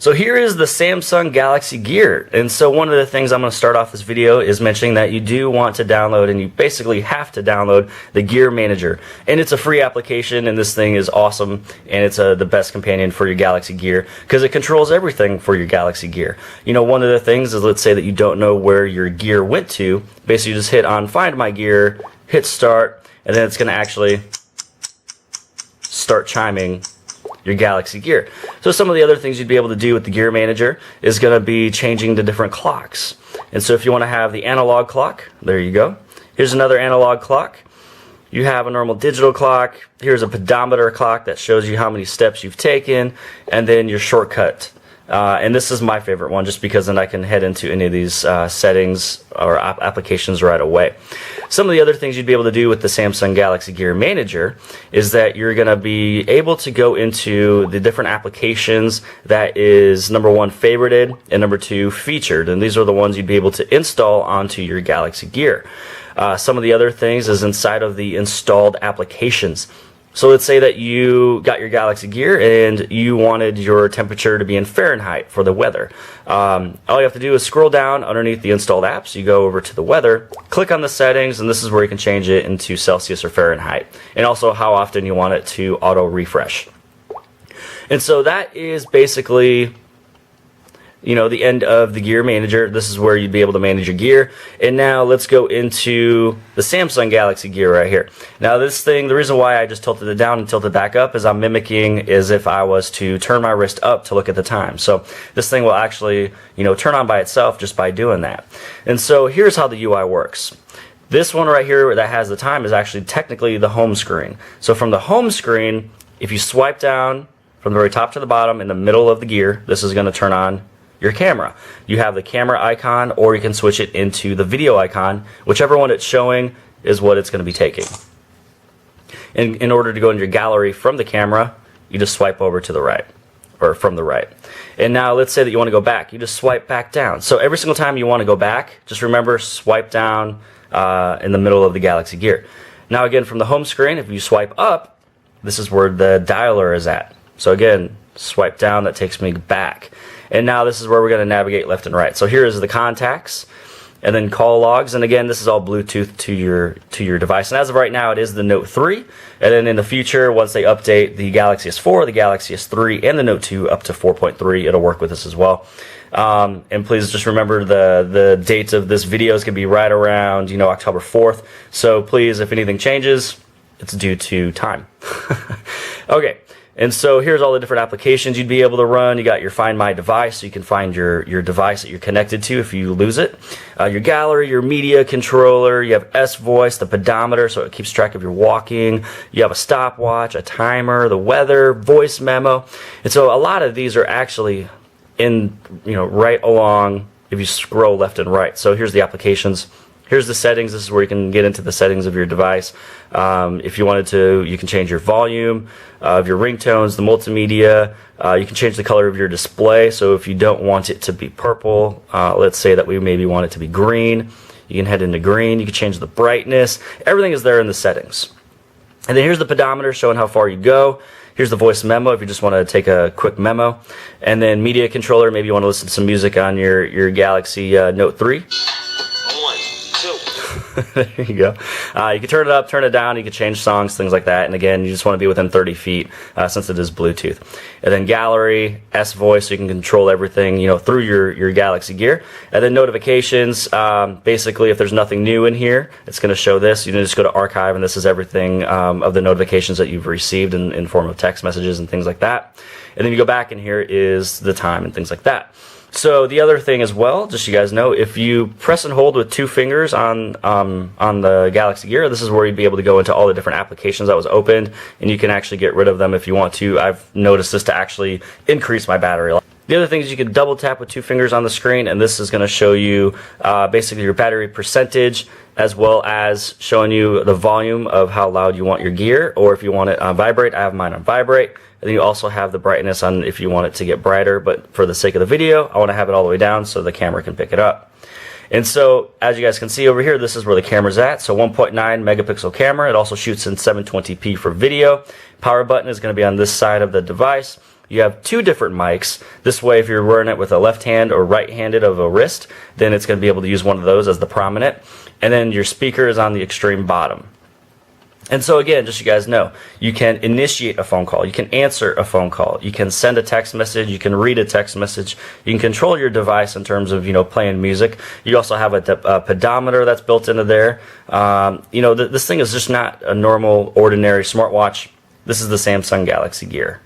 So here is the Samsung Galaxy Gear, and so one of the things I'm going to start off this video is mentioning that you do want to download, and you basically have to download the Gear Manager, and it's a free application, and this thing is awesome, and it's the best companion for your Galaxy Gear because it controls everything for your Galaxy Gear. You know, one of the things is, let's say that you don't know where your gear went to, basically you just hit on Find My Gear, hit start, and then it's going to actually start chiming your Galaxy Gear. So some of the other things you'd be able to do with the Gear Manager is going to be changing the different clocks. And so if you want to have the analog clock, there you go. Here's another analog clock. You have a normal digital clock. Here's a pedometer clock that shows you how many steps you've taken, and then your shortcut. And this is my favorite one just because then I can head into any of these settings or applications right away. Some of the other things you'd be able to do with the Samsung Galaxy Gear Manager is that you're going to be able to go into the different applications that is number one, favorited, and number two, featured. And these are the ones you'd be able to install onto your Galaxy Gear. Some of the other things is inside of the installed applications. So let's say that you got your Galaxy Gear and you wanted your temperature to be in Fahrenheit for the weather. All you have to do is scroll down underneath the installed apps. You go over to the weather, click on the settings, and this is where you can change it into Celsius or Fahrenheit. And also how often you want it to auto refresh. And so that is basically, you know, the end of the Gear Manager. This is where you'd be able to manage your gear. And now let's go into the Samsung Galaxy Gear right here. Now this thing, the reason why I just tilted it down and tilted it back up is I'm mimicking as if I was to turn my wrist up to look at the time. So this thing will actually, you know, turn on by itself just by doing that. And so here's how the UI works. This one right here that has the time is actually technically the home screen. So from the home screen, if you swipe down from the very top to the bottom in the middle of the gear, this is going to turn on your camera. You have the camera icon, or you can switch it into the video icon. Whichever one it's showing is what it's going to be taking. And in order to go into your gallery from the camera, you just swipe over to the right, or from the right. And now let's say that you want to go back. You just swipe back down. So every single time you want to go back, just remember, swipe down in the middle of the Galaxy Gear. Now again, from the home screen, if you swipe up, this is where the dialer is at. So again, swipe down, that takes me back. And now this is where we're going to navigate left and right. So here is the contacts, and then call logs. And again, this is all Bluetooth to your device. And as of right now, it is the Note 3. And then in the future, once they update the Galaxy S4, the Galaxy S3, and the Note 2 up to 4.3, it'll work with this as well. And please just remember the date of this video is going to be right around, you know, October 4th. So please, if anything changes, it's due to time. Okay. And so here's all the different applications you'd be able to run. You got your Find My Device, so you can find your device that you're connected to if you lose it. Your gallery, your media controller, you have S-Voice, the pedometer, so it keeps track of your walking. You have a stopwatch, a timer, the weather, voice memo. And so a lot of these are actually in, you know, right along if you scroll left and right. So here's the applications. Here's the settings. This is where you can get into the settings of your device. If you wanted to, you can change your volume of your ringtones, the multimedia. You can change the color of your display. So if you don't want it to be purple, let's say that we maybe want it to be green, you can head into green. You can change the brightness. Everything is there in the settings. And then here's the pedometer showing how far you go. Here's the voice memo if you just want to take a quick memo. And then media controller, maybe you want to listen to some music on your Galaxy Note 3. There you go. You can turn it up, turn it down, you can change songs, things like that. And again, you just want to be within 30 feet since it is Bluetooth. And then gallery, S-Voice, so you can control everything, you know, through your Galaxy Gear. And then notifications, basically if there's nothing new in here, it's going to show this. You can just go to archive, and this is everything of the notifications that you've received in form of text messages and things like that. And then you go back, and here is the time and things like that. So the other thing as well, just so you guys know, if you press and hold with two fingers on the Galaxy Gear, this is where you'd be able to go into all the different applications that was opened, and you can actually get rid of them if you want to. I've noticed this to actually increase my battery life. The other thing is you can double tap with two fingers on the screen, and this is going to show you basically your battery percentage, as well as showing you the volume of how loud you want your gear, or if you want it on vibrate. I have mine on vibrate. And then you also have the brightness on if you want it to get brighter, but for the sake of the video, I want to have it all the way down so the camera can pick it up. And so, as you guys can see over here, this is where the camera's at. So 1.9 megapixel camera. It also shoots in 720p for video. Power button is going to be on this side of the device. you have two different mics. This way, if you're wearing it with a left hand or right-handed of a wrist, then it's going to be able to use one of those as the prominent. And then your speaker is on the extreme bottom. And so again, just so you guys know, you can initiate a phone call, you can answer a phone call, you can send a text message, you can read a text message, you can control your device in terms of, playing music. You also have a pedometer that's built into there. This thing is just not a normal, ordinary smartwatch. This is the Samsung Galaxy Gear.